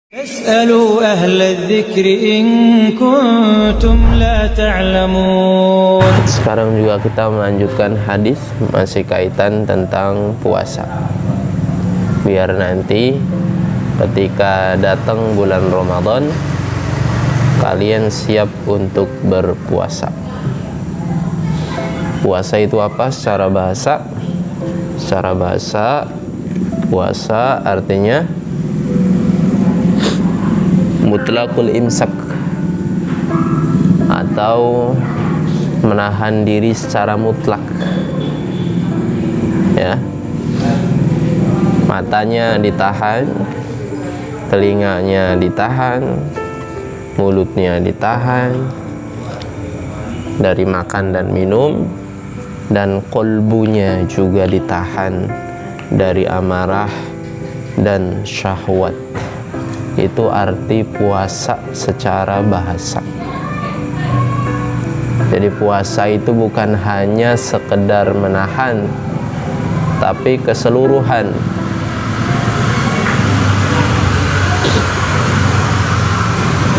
اسألوا أهل الذكر إن كنتم لا تعلمون. Sekarang juga kita melanjutkan hadis masih kaitan tentang puasa. Biar nanti ketika datang bulan Ramadan kalian siap untuk berpuasa. Puasa itu apa secara bahasa? Secara bahasa, puasa artinya mutlaqul imsak, atau menahan diri secara mutlak, ya. Matanya ditahan, telinganya ditahan, mulutnya ditahan dari makan dan minum, dan kolbunya juga ditahan dari amarah dan syahwat. Itu arti puasa secara bahasa. Jadi puasa itu bukan hanya sekedar menahan, tapi keseluruhan.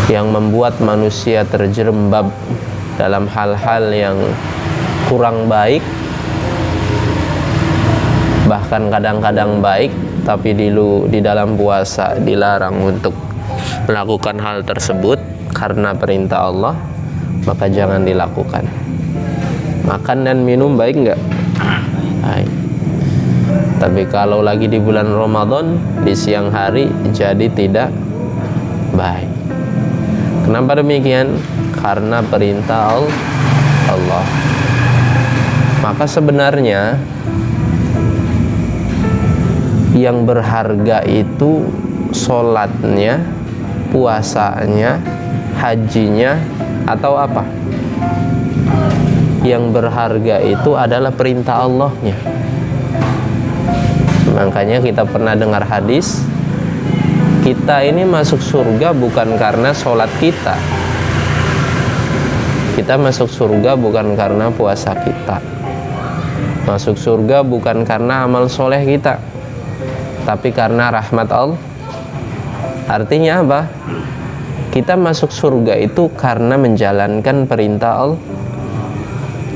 Yang membuat manusia terjerembab dalam hal-hal yang kurang baik, bahkan kadang-kadang baik, tapi di dalam puasa dilarang untuk melakukan hal tersebut karena perintah Allah, maka jangan dilakukan. Makan dan minum baik enggak? Baik. Tapi kalau lagi di bulan Ramadan di siang hari jadi tidak baik. Kenapa demikian? Karena perintah Allah. Maka sebenarnya yang berharga itu sholatnya, puasanya, hajinya, atau apa? Yang berharga itu adalah perintah Allahnya. Makanya kita pernah dengar hadis, kita ini masuk surga bukan karena sholat kita. Kita masuk surga bukan karena puasa kita. Masuk surga bukan karena amal soleh kita, tapi karena rahmat Allah. Artinya apa? Kita masuk surga itu karena menjalankan perintah Allah.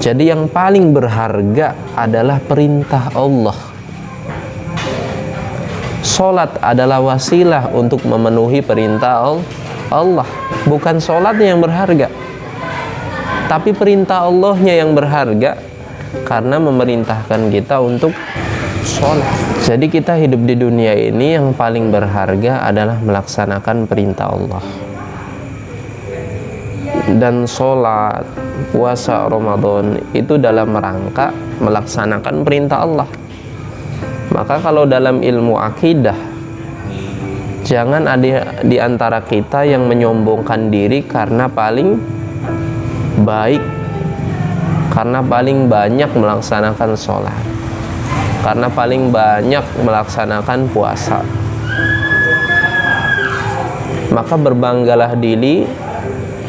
Jadi yang paling berharga adalah perintah Allah. Salat adalah wasilah untuk memenuhi perintah Allah. Bukan salatnya yang berharga, tapi perintah Allahnya yang berharga, karena memerintahkan kita untuk sholat. Jadi kita hidup di dunia ini yang paling berharga adalah melaksanakan perintah Allah. Dan sholat, puasa Ramadan itu dalam rangka melaksanakan perintah Allah. Maka kalau dalam ilmu akidah, jangan ada di antara kita yang menyombongkan diri karena paling baik, karena paling banyak melaksanakan sholat, karena paling banyak melaksanakan puasa. Maka berbanggalah diri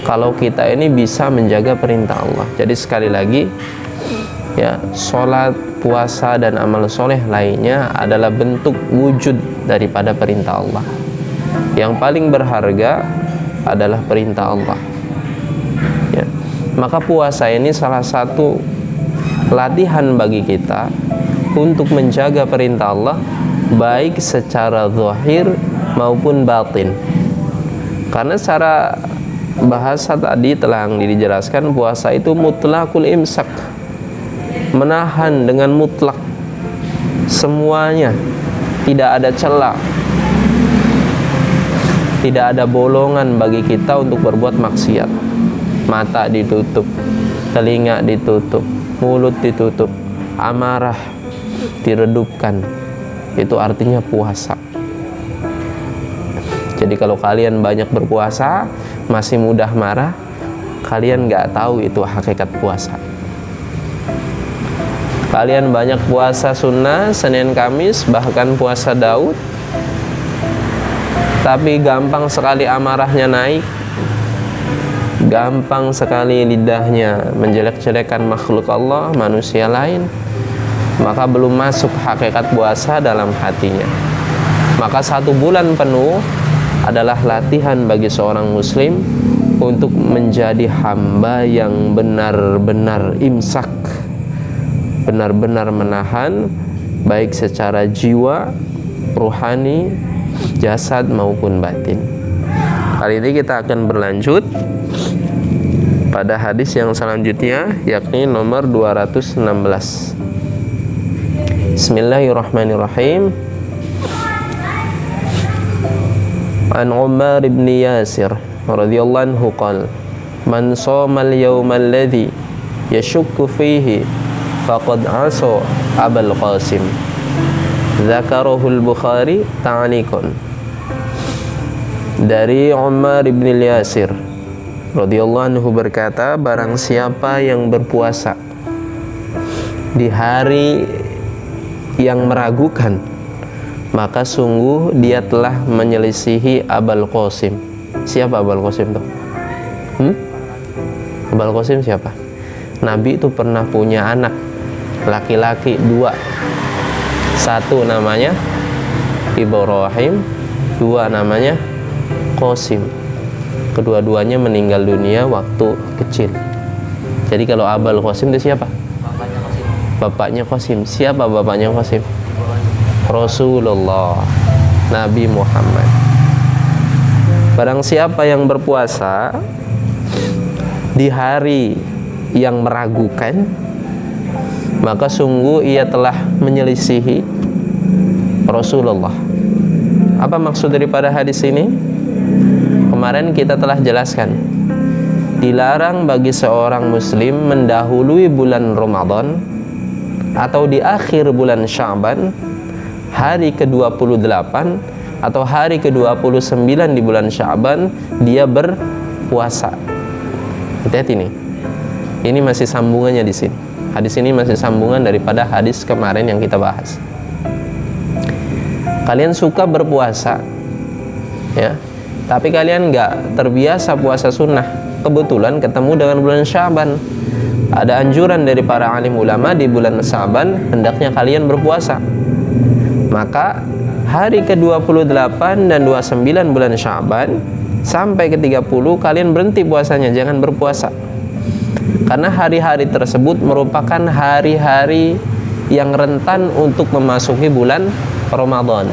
kalau kita ini bisa menjaga perintah Allah. Jadi sekali lagi, ya, sholat, puasa, dan amal soleh lainnya adalah bentuk wujud daripada perintah Allah. Yang paling berharga adalah perintah Allah, ya. Maka puasa ini salah satu latihan bagi kita untuk menjaga perintah Allah, baik secara zahir maupun batin. Karena secara bahasa tadi telah dijelaskan, puasa itu mutlaqul imsak, menahan dengan mutlak semuanya, tidak ada celah, tidak ada bolongan bagi kita untuk berbuat maksiat. Mata ditutup, telinga ditutup, mulut ditutup, amarah diredupkan. Itu artinya puasa. Jadi kalau kalian banyak berpuasa masih mudah marah, kalian nggak tahu itu hakikat puasa. Kalian banyak puasa sunnah Senin Kamis, bahkan puasa Daud, tapi gampang sekali amarahnya naik, gampang sekali lidahnya menjelek-jelekan makhluk Allah, manusia lain, maka belum masuk hakikat puasa dalam hatinya. Maka 1 bulan penuh adalah latihan bagi seorang muslim untuk menjadi hamba yang benar-benar imsak, benar-benar menahan, baik secara jiwa, rohani, jasad maupun batin. Kali ini kita akan berlanjut pada hadis yang selanjutnya, yakni nomor 216. Bismillahirrahmanirrahim. An Ummar ibn Yasir radhiyallahu anhu qala man shoma al-yawma alladhi yashukku fihi faqad asa Abul Qasim. Dzakarahu al-Bukhari ta'liqan. Dari Ummar ibn Yasir radhiyallahu anhu berkata, barang siapa yang berpuasa di hari yang meragukan, maka sungguh dia telah menyelisihi Abul Qasim. Siapa Abul Qasim tuh? Abul Qasim siapa? Nabi itu pernah punya anak laki-laki 2. Satu namanya Ibrahim, 2 namanya Qasim. Kedua-duanya meninggal dunia waktu kecil. Jadi kalau Abul Qasim itu siapa? Bapaknya Qasim. Siapa bapaknya Qasim? Rasulullah, Nabi Muhammad. Barang siapa yang berpuasa di hari yang meragukan, maka sungguh ia telah menyelisihi Rasulullah. Apa maksud daripada hadis ini? Kemarin kita telah jelaskan, dilarang bagi seorang muslim mendahului bulan Ramadan atau di akhir bulan Sya'ban, hari ke-28 atau hari ke-29 di bulan Sya'ban dia berpuasa. Hati-hati nih. Ini masih sambungannya di sini. Hadis ini masih sambungan daripada hadis kemarin yang kita bahas. Kalian suka berpuasa, ya, tapi kalian nggak terbiasa puasa sunnah. Kebetulan ketemu dengan bulan Sya'ban. Ada anjuran dari para alim ulama di bulan Sya'ban hendaknya kalian berpuasa. Maka hari ke-28 dan 29 bulan Sya'ban sampai ke-30 kalian berhenti puasanya, jangan berpuasa. Karena hari-hari tersebut merupakan hari-hari yang rentan untuk memasuki bulan Ramadan.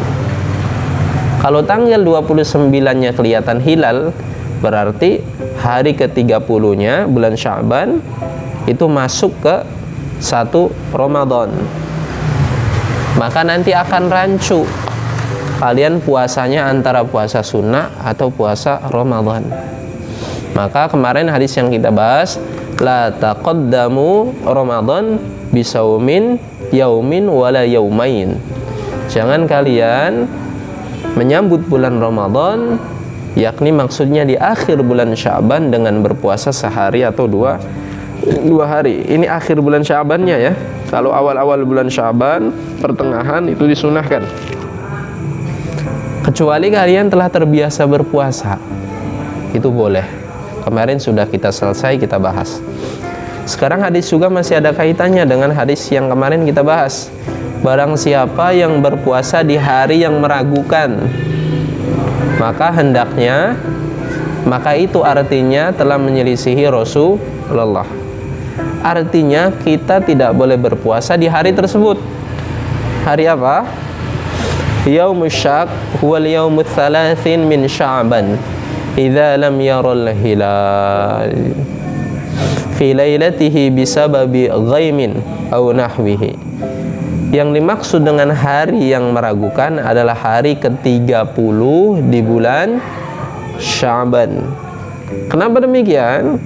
Kalau tanggal 29-nya kelihatan hilal, berarti hari ke-30-nya bulan Sya'ban itu masuk ke 1 Ramadan. Maka nanti akan rancu kalian puasanya antara puasa sunnah atau puasa Ramadan. Maka kemarin hadis yang kita bahas, la taqaddamu Ramadan bisaumin yaumin wala yaumain. Jangan kalian menyambut bulan Ramadan, yakni maksudnya di akhir bulan Sya'ban dengan berpuasa sehari atau dua hari. Ini akhir bulan Sya'bannya ya. Kalau awal-awal bulan Sya'ban, pertengahan itu disunahkan. Kecuali kalian telah terbiasa berpuasa, itu boleh. Kemarin sudah kita selesai kita bahas. Sekarang hadis juga masih ada kaitannya dengan hadis yang kemarin kita bahas. Barang siapa yang berpuasa di hari yang meragukan, maka itu artinya telah menyelisihi Rasulullah. Artinya kita tidak boleh berpuasa di hari tersebut. Hari apa? Yaumus Syak huwal yaumut thalathin min Sya'ban idza lam yaral hilal fi lailatihi bisababi ghaimin aw nahwihi. Yang dimaksud dengan hari yang meragukan adalah hari ke-30 di bulan Sya'ban. Kenapa demikian?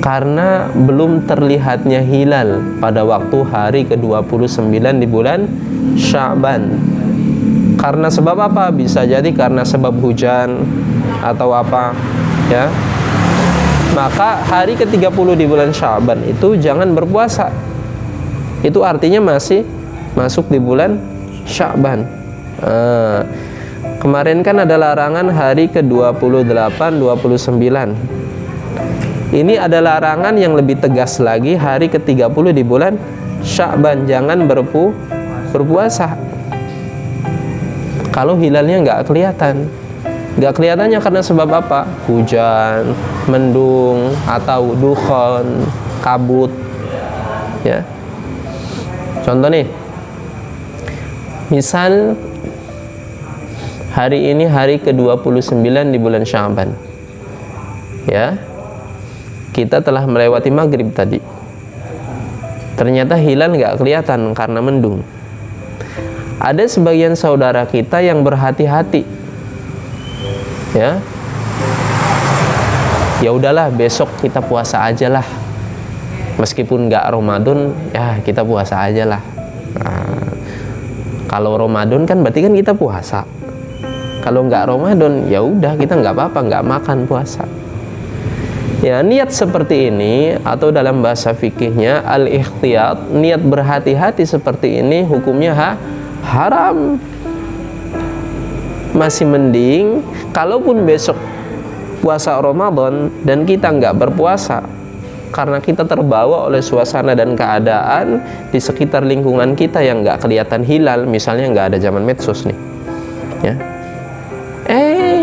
Karena belum terlihatnya hilal pada waktu hari ke-29 di bulan Sya'ban. Karena sebab apa? Bisa jadi karena sebab hujan atau apa, ya. Maka hari ke-30 di bulan Sya'ban itu jangan berpuasa. Itu artinya masih masuk di bulan Sya'ban. Kemarin kan ada larangan hari ke-28, 29. Ini ada larangan yang lebih tegas lagi hari ke-30 di bulan Sya'ban, jangan berpuasa kalau hilalnya nggak kelihatan. Gak kelihatannya karena sebab apa? Hujan, mendung, atau dukhon, kabut. Ya. Contoh nih, misal hari ini hari ke-29 di bulan Sya'ban. Ya. Kita telah melewati maghrib tadi. Ternyata hilal nggak kelihatan karena mendung. Ada sebagian saudara kita yang berhati-hati. Ya udahlah, besok kita puasa aja lah. Meskipun nggak Ramadan, ya kita puasa aja lah. Nah, kalau Ramadan kan berarti kan kita puasa. Kalau nggak Ramadan, ya udah kita nggak apa-apa, nggak makan puasa. Ya, niat seperti ini atau dalam bahasa fikihnya al-ikhtiyat, niat berhati-hati seperti ini hukumnya haram. Masih mending kalaupun besok puasa Ramadan dan kita nggak berpuasa karena kita terbawa oleh suasana dan keadaan di sekitar lingkungan kita yang nggak kelihatan hilal, misalnya nggak ada zaman medsos nih, ya.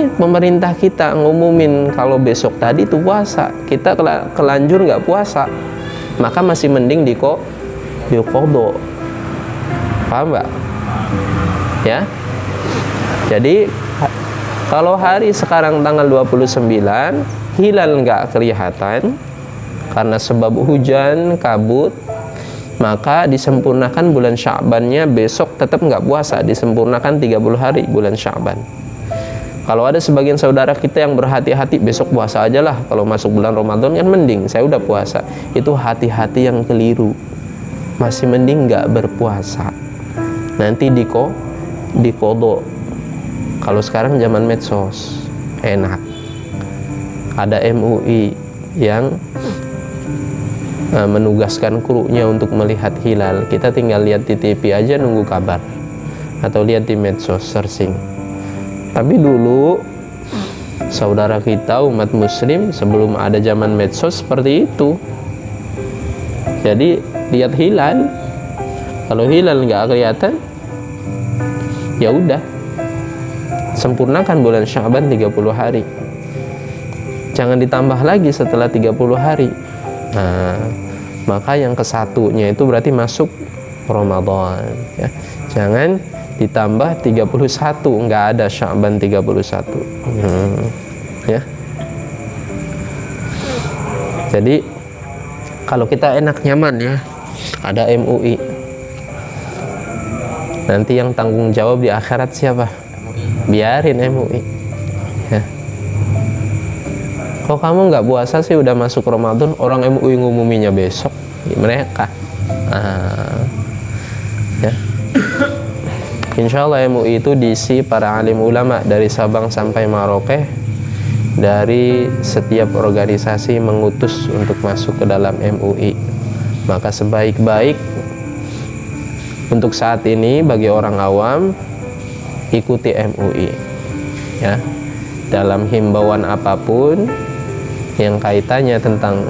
Pemerintah kita ngumumin kalau besok tadi itu puasa, kita kelanjur nggak puasa, maka masih mending diqodho. Paham nggak? Ya. Jadi kalau hari sekarang tanggal 29 hilal nggak kelihatan karena sebab hujan, kabut, maka disempurnakan bulan Sya'bannya besok tetap nggak puasa, disempurnakan 30 hari bulan Sya'ban. Kalau ada sebagian saudara kita yang berhati-hati besok puasa aja lah, kalau masuk bulan Ramadan kan mending saya udah puasa. Itu hati-hati yang keliru. Masih mending nggak berpuasa. Nanti diqodho. Kalau sekarang zaman medsos enak. Ada MUI yang menugaskan krunya untuk melihat hilal. Kita tinggal lihat di TV aja, nunggu kabar. Atau lihat di medsos, searching. Tapi dulu saudara kita umat muslim sebelum ada zaman medsos seperti itu. Jadi lihat hilal. Kalau hilal nggak kelihatan, ya udah, sempurnakan bulan Sya'ban 30 hari. Jangan ditambah lagi setelah 30 hari. Nah, maka yang kesatunya itu berarti masuk Ramadan, ya. Jangan ditambah 31, nggak ada Sya'ban 31. Ya. Jadi kalau kita enak nyaman ya, ada MUI. Nanti yang tanggung jawab di akhirat siapa? Biarin MUI. Ya. Kalau kamu nggak puasa sih udah masuk Ramadan, orang MUI ngumuminya besok. Mereka. Ya. Insya Allah MUI itu diisi para alim ulama dari Sabang sampai Merauke, dari setiap organisasi mengutus untuk masuk ke dalam MUI. Maka sebaik-baik untuk saat ini bagi orang awam ikuti MUI, ya, dalam himbauan apapun yang kaitannya tentang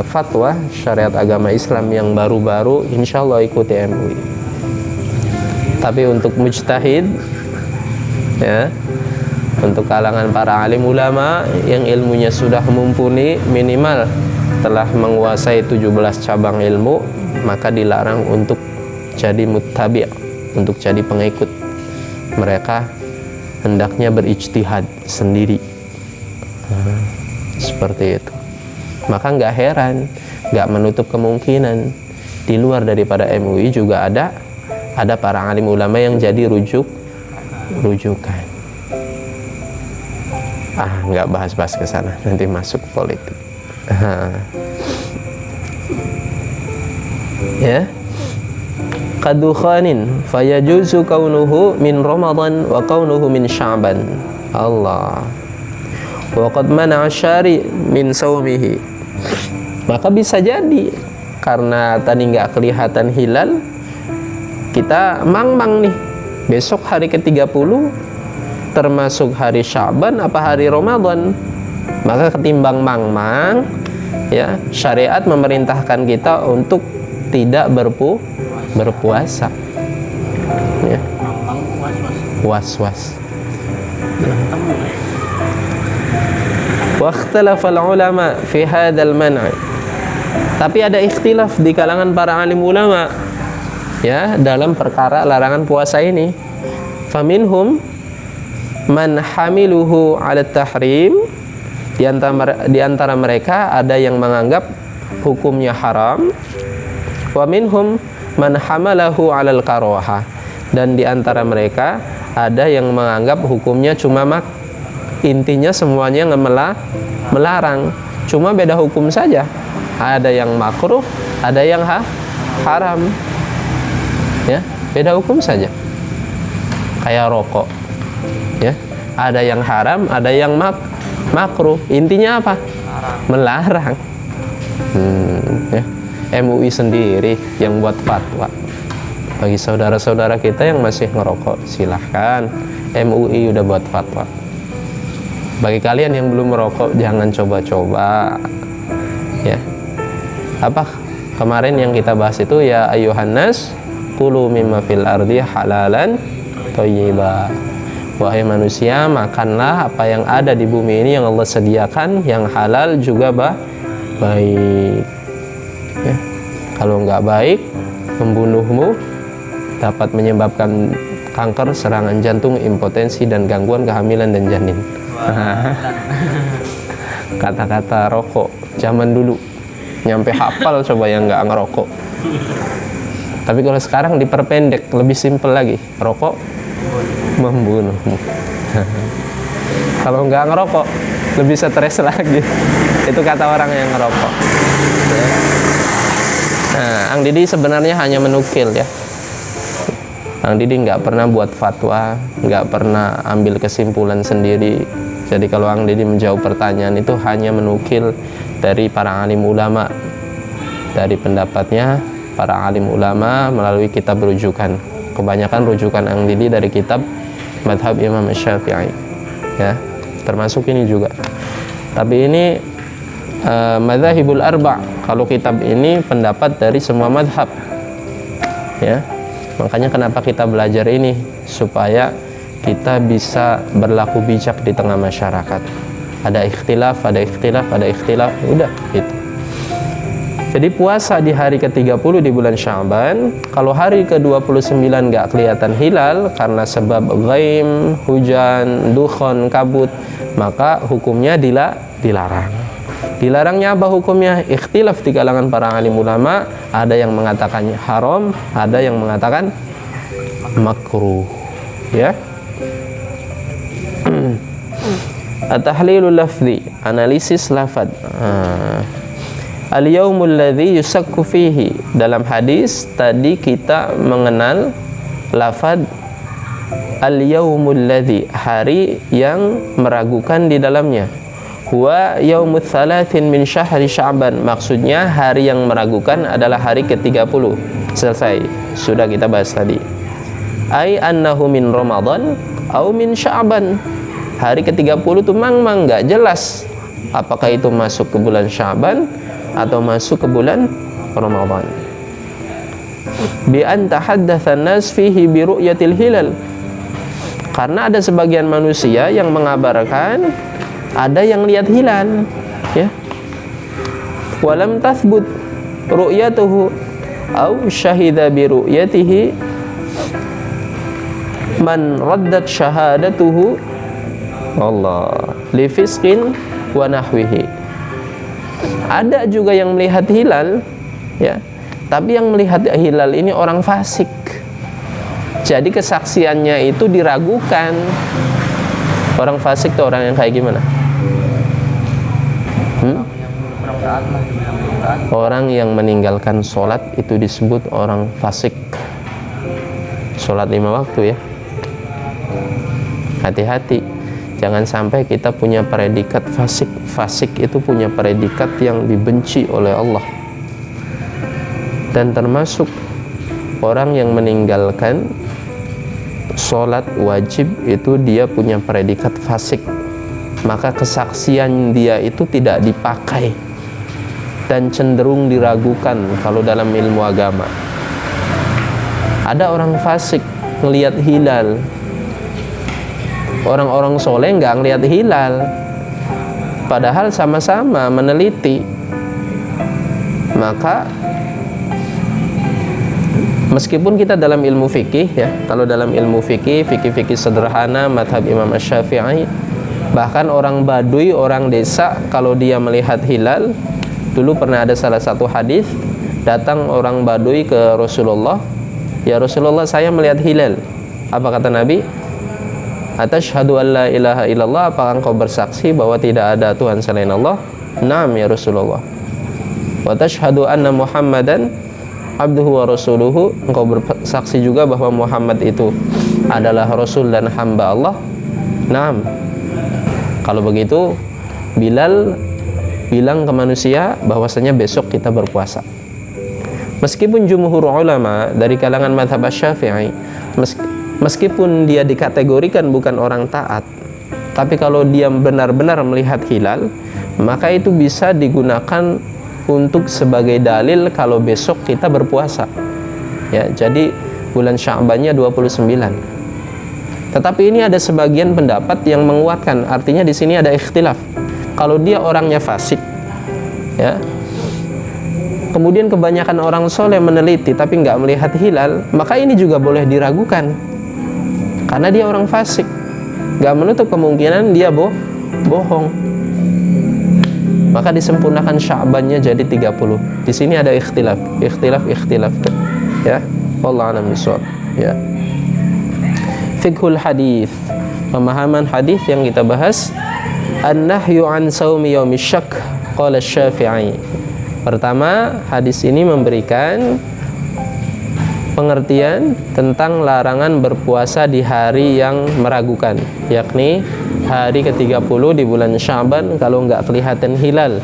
fatwa syariat agama Islam yang baru-baru, insya Allah ikuti MUI. Tapi untuk mujtahid, ya, untuk kalangan para alim ulama yang ilmunya sudah mumpuni, minimal telah menguasai 17 cabang ilmu, maka dilarang untuk jadi muttabi', untuk jadi pengikut. Mereka hendaknya berijtihad sendiri. Seperti itu. Maka nggak heran, nggak menutup kemungkinan di luar daripada MUI juga ada para alim ulama yang jadi rujukan. Nggak bahas-bahas ke sana, nanti masuk politik. Ya, kadukhanin fayajuzu kaunuhu min Ramadan wa kaunuhu min Sya'ban. Allah. Wa qad mana'a syari min saumihi. Maka bisa jadi karena tadi nggak kelihatan hilal, kita mang-mang nih, besok hari ke-30 termasuk hari Sya'ban apa hari Ramadan. Maka ketimbang mang-mang, ya, syariat memerintahkan kita untuk tidak berpuasa, ya. Was-was. Wa ikhtalafal ulama fi hadzal man'. Tapi ada ikhtilaf di kalangan para alim ulama ya dalam perkara larangan puasa ini. Faminhum man hamiluhu 'ala tahrim. Di antara mereka ada yang menganggap hukumnya haram. Wa minhum man hamalahu 'alal karahah. Dan di antara mereka ada yang menganggap hukumnya cuma intinya semuanya melarang, cuma beda hukum saja. Ada yang makruh, ada yang haram. Ya, beda hukum saja. Kayak rokok. Ya, ada yang haram, ada yang makruh. Intinya apa? Melarang. Ya. MUI sendiri yang buat fatwa. Bagi saudara-saudara kita yang masih ngerokok, silahkan. MUI udah buat fatwa. Bagi kalian yang belum merokok, jangan coba-coba. Ya. Apa kemarin yang kita bahas itu, ya ayyuhan nas kulu mimma fil ardi halalan thayyiba. Wahai manusia, makanlah apa yang ada di bumi ini yang Allah sediakan, yang halal juga baik. Ya. Kalau nggak baik, membunuhmu, dapat menyebabkan kanker, serangan jantung, impotensi, dan gangguan kehamilan dan janin. Kata-kata rokok zaman dulu nyampe hafal coba yang nggak ngerokok. Tapi kalau sekarang diperpendek, lebih simpel lagi, rokok membunuhmu. Kalau nggak ngerokok lebih stres lagi. Itu kata orang yang ngerokok. Nah, Ang Didi sebenarnya hanya menukil ya. Ang Didi nggak pernah buat fatwa, nggak pernah ambil kesimpulan sendiri. Jadi kalau Ang Didi menjawab pertanyaan itu hanya menukil dari para alim ulama, dari pendapatnya para alim ulama melalui kitab rujukan. Kebanyakan rujukan Ang Didi dari kitab Madhab Imam Syafi'i, ya, termasuk ini juga. Tapi ini Madzhabul Arba'. Kalau kitab ini pendapat dari semua madhab, ya. Makanya kenapa kita belajar ini, supaya kita bisa berlaku bijak di tengah masyarakat. Ada ikhtilaf, udah gitu. Jadi puasa di hari ke-30 di bulan Sya'ban, kalau hari ke-29 nggak kelihatan hilal karena sebab ghaim, hujan, dukhon, kabut, maka hukumnya dilarang. Dilarangnya apa hukumnya? Ikhtilaf di kalangan para alim ulama, ada yang mengatakannya haram, ada yang mengatakan makruh, ya. At-tahlilul lafzi, analisis lafad. Al-yaumul ladzi yusakku fihi. Dalam hadis tadi kita mengenal lafad al-yaumul ladzi, hari yang meragukan di dalamnya. Huwa yaumut thalathin min syahri Sya'ban. Maksudnya hari yang meragukan adalah hari ke-30. Selesai, sudah kita bahas tadi. Ai annahu min Ramadan au min Sya'ban. Hari ke-30 itu mang nggak jelas apakah itu masuk ke bulan Sya'ban atau masuk ke bulan Ramadan. Bi an tahaddatsan nas fihi bi ru'yatil hilal. Karena ada sebagian manusia yang mengabarkan ada yang lihat hilal, ya. Walam tathbut ru'yatuhu au syahida bi ru'yatihi man raddat syahadatuhu Allah li fisqin wa nahwihi. Ada juga yang melihat hilal, ya, tapi yang melihat hilal ini orang fasik. Jadi kesaksiannya itu diragukan. Orang fasik itu orang yang kayak gimana? Orang yang meninggalkan sholat itu disebut orang fasik. Sholat 5 waktu, ya. Hati-hati, jangan sampai kita punya predikat fasik. Fasik itu punya predikat yang dibenci oleh Allah. Dan termasuk orang yang meninggalkan sholat wajib itu dia punya predikat fasik. Maka kesaksian dia itu tidak dipakai dan cenderung diragukan kalau dalam ilmu agama. Ada orang fasik ngelihat hilal, orang-orang soleh nggak ngelihat hilal, padahal sama-sama meneliti. Maka meskipun kita dalam ilmu fikih ya, kalau dalam ilmu fikih sederhana madhab Imam Asy-Syafi'i, bahkan orang Baduy, orang desa, kalau dia melihat hilal, dulu pernah ada salah satu hadis, datang orang Baduy ke Rasulullah, ya Rasulullah, saya melihat hilal. Apa kata Nabi? Atashhadu an la ilaha illallah, apakah engkau bersaksi bahwa tidak ada Tuhan selain Allah? Naam ya Rasulullah. Wa tashhadu anna Muhammadan abduhu wa rasuluhu, engkau bersaksi juga bahwa Muhammad itu adalah Rasul dan hamba Allah? Naam. Kalau begitu, Bilal bilang ke manusia bahwasanya besok kita berpuasa. Meskipun jumhur ulama dari kalangan mazhab Asy-Syafi'i, meskipun dia dikategorikan bukan orang taat, tapi kalau dia benar-benar melihat hilal, maka itu bisa digunakan untuk sebagai dalil kalau besok kita berpuasa. Ya, jadi bulan Sya'bannya 29. Tetapi ini ada sebagian pendapat yang menguatkan, artinya di sini ada ikhtilaf. Kalau dia orangnya fasik, ya, kemudian kebanyakan orang soleh meneliti tapi nggak melihat hilal, maka ini juga boleh diragukan, karena dia orang fasik, nggak menutup kemungkinan dia bohong. Maka disempurnakan Sya'bannya jadi 30. Di sini ada ikhtilaf, ya. Wallahu a'lam bishawab, ya. Fiqhul hadis, pemahaman hadis yang kita bahas. An-nahyu an saumi yaumil syak, qala Asy-Syafi'i. Pertama, hadis ini memberikan pengertian tentang larangan berpuasa di hari yang meragukan, yakni hari ke-30 di bulan Sya'ban kalau nggak kelihatan hilal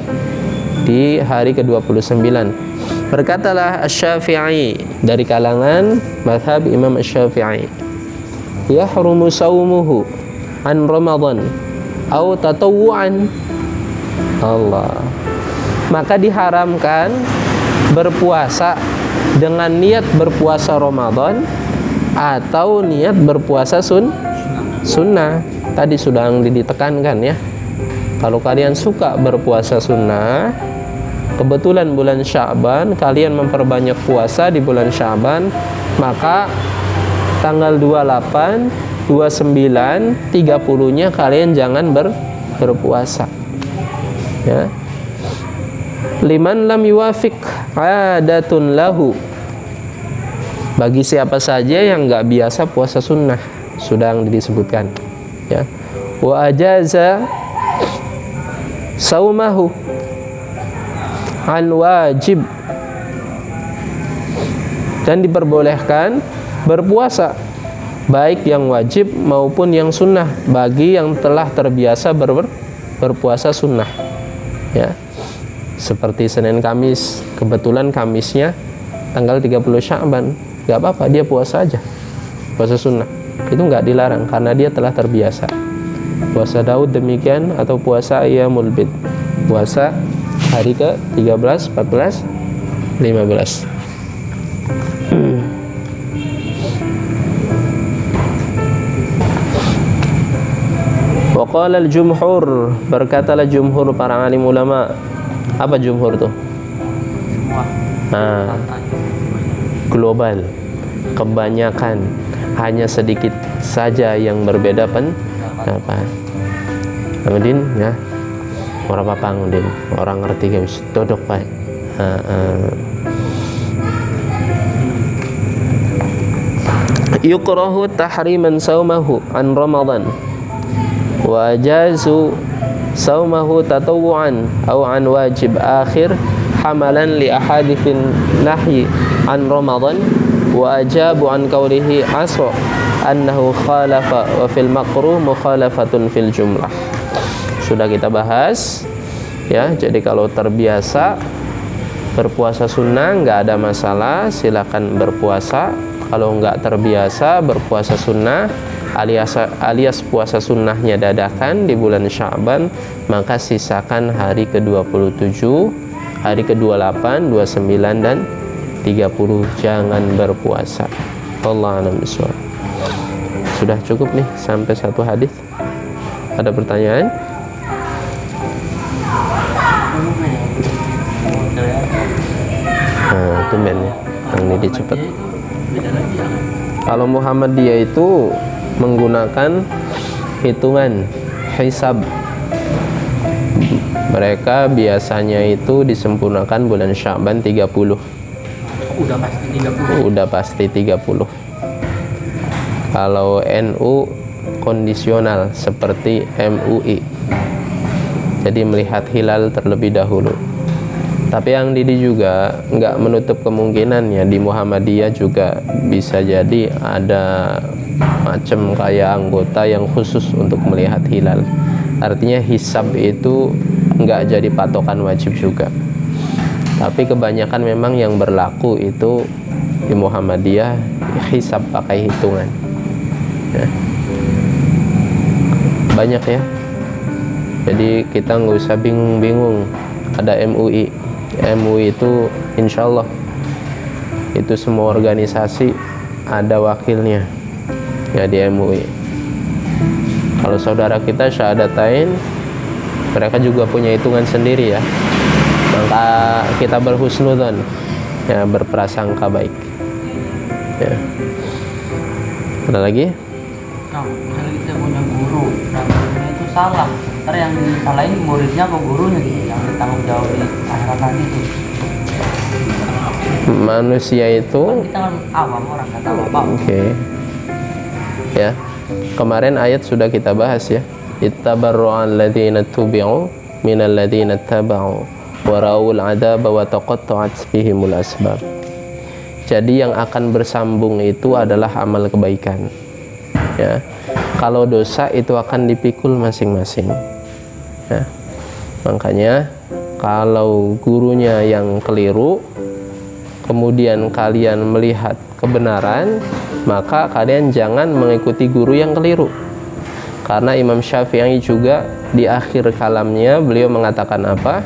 di hari ke-29. Berkatalah Asy-Syafi'i dari kalangan mazhab Imam Asy-Syafi'i, yahrumu saumuhu an Ramadan au tatawwu'an. Allah. Maka diharamkan berpuasa dengan niat berpuasa Ramadan atau niat berpuasa sunnah. Tadi sudah ditekankan ya, kalau kalian suka berpuasa sunnah, kebetulan bulan Sya'ban kalian memperbanyak puasa di bulan Sya'ban, maka tanggal 28, 29, 30-nya kalian jangan berpuasa. Ya. Liman lam yuwafiq adatun lahu, bagi siapa saja yang nggak biasa puasa sunnah, sudah disebutkan. Ya. Wa ajaza saumahu an wajib, dan diperbolehkan berpuasa baik yang wajib maupun yang sunnah bagi yang telah terbiasa berpuasa sunnah. Ya. Seperti Senin Kamis, kebetulan Kamisnya tanggal 30 Sya'ban, nggak apa-apa, dia puasa aja, puasa sunnah. Itu nggak dilarang karena dia telah terbiasa. Puasa Daud demikian, atau puasa Ayyamul Bid, puasa hari ke-13, 14, 15. Wa qala al-jumhur, berkatalah jumhur para alim ulama. Apa jumhur tuh? Global, kebanyakan, hanya sedikit saja yang berbeda pendapat. Kemudian ya, orang apa kemudian orang ngerti guys, dodok pak. Yukrahu tahriman saumahu an Ramadan wa ajazu saumahu tatawu'an aw an wajib akhir hamalan li ahadithin nahyi an Ramadan wa ajabu an qawlihi asra annahu khalafa wa fil makruh mukhalafatun fil jumlah. Sudah kita bahas ya, jadi kalau terbiasa berpuasa sunnah nggak ada masalah, silakan berpuasa. Kalau nggak terbiasa berpuasa sunnah alias puasa sunnahnya dadakan di bulan Sya'ban, maka sisakan hari ke-27, hari ke-28, 29 dan 30 jangan berpuasa. Wallahu a'lam bishawab. sudah cukup nih sampai satu hadis. Ada pertanyaan? Nah, tumben ya, yang ini cepet. Kalau Muhammadiyah itu menggunakan hitungan hisab. Mereka biasanya itu disempurnakan bulan Sya'ban 30. Udah pasti 30. Udah pasti 30. Kalau NU kondisional seperti MUI. Jadi melihat hilal terlebih dahulu. Tapi yang Didi juga nggak menutup kemungkinan ya, di Muhammadiyah juga bisa jadi ada macam kayak anggota yang khusus untuk melihat hilal. Artinya hisab itu nggak jadi patokan wajib juga. Tapi kebanyakan memang yang berlaku itu di Muhammadiyah hisab pakai hitungan ya. Banyak ya. Jadi kita nggak usah bingung-bingung. Ada MUI. MUI itu insya Allah itu semua organisasi ada wakilnya ya di MUI. Kalau saudara kita syahadatain, mereka juga punya hitungan sendiri ya. Maka kita berhusnudzon ya, berprasangka baik ya. Ada lagi? Nah, misalnya kita punya guru, nah gurunya itu salah, ntar yang disalahin muridnya apa gurunya gitu, yang bertanggung jawab di akhirat nanti itu. Manusia itu Kan kita kan awam, orang nggak tahu apa. Oke. Ya. Kemarin ayat sudah kita bahas ya. Ittabarra'al ladzina tubi'u minal ladzina taba'u wa ra'ul 'adzaba wa taqatta'at bihimul asbab. Jadi yang akan bersambung itu adalah amal kebaikan. Ya. Kalau dosa itu akan dipikul masing-masing. Ya. Makanya kalau gurunya yang keliru, kemudian kalian melihat kebenaran, maka kalian jangan mengikuti guru yang keliru. Karena Imam Syafi'i juga di akhir kalamnya beliau mengatakan apa?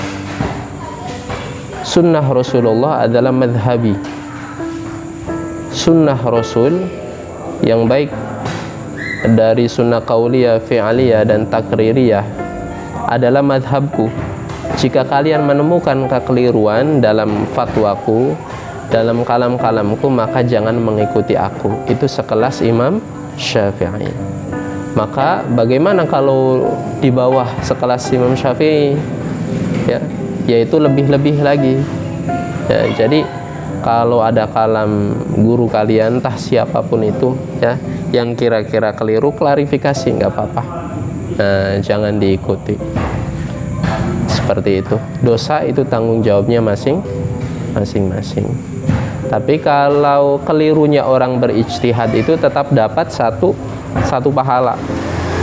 Sunnah Rasulullah adalah madhabi. Sunnah Rasul yang baik dari sunnah qauliyah, fi'aliyah, dan takririyah adalah madhabku. Jika kalian menemukan kekeliruan dalam fatwaku, dalam kalam-kalamku, maka jangan mengikuti aku. Itu sekelas Imam Syafi'i. Maka bagaimana kalau di bawah sekelas Imam Syafi'i ya, yaitu lebih-lebih lagi ya. Jadi kalau ada kalam guru kalian, entah siapapun itu ya, yang kira-kira keliru, klarifikasi, nggak apa-apa. Nah, jangan diikuti. Seperti itu. Dosa itu tanggung jawabnya masing-masing. Tapi kalau kelirunya orang berijtihad itu tetap dapat satu pahala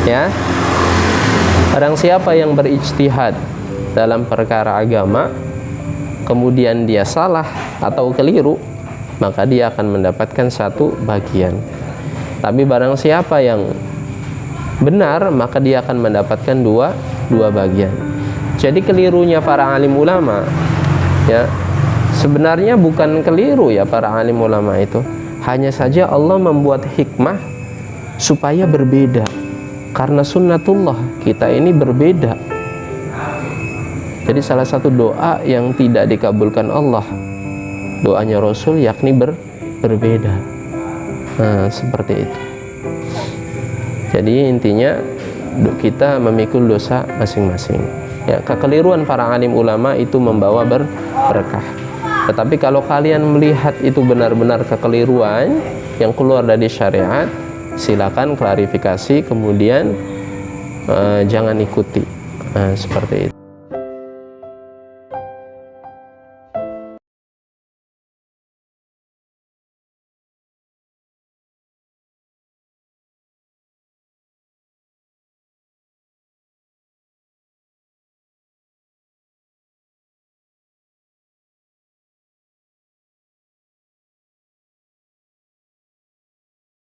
ya. Barang siapa yang berijtihad dalam perkara agama kemudian dia salah atau keliru, maka dia akan mendapatkan satu bagian. Tapi barang siapa yang benar, maka dia akan mendapatkan dua bagian. Jadi kelirunya para alim ulama ya, sebenarnya bukan keliru ya para alim ulama itu. Hanya saja Allah membuat hikmah supaya berbeda. Karena sunnatullah kita ini berbeda. Jadi salah satu doa yang tidak dikabulkan Allah, doanya Rasul, yakni berbeda. Nah, seperti itu. Jadi intinya kita memikul dosa masing-masing. Ya, kekeliruan para alim ulama itu membawa berkah. Tetapi kalau kalian melihat itu benar-benar kekeliruan yang keluar dari syariat, silakan klarifikasi, kemudian jangan ikuti. Seperti itu.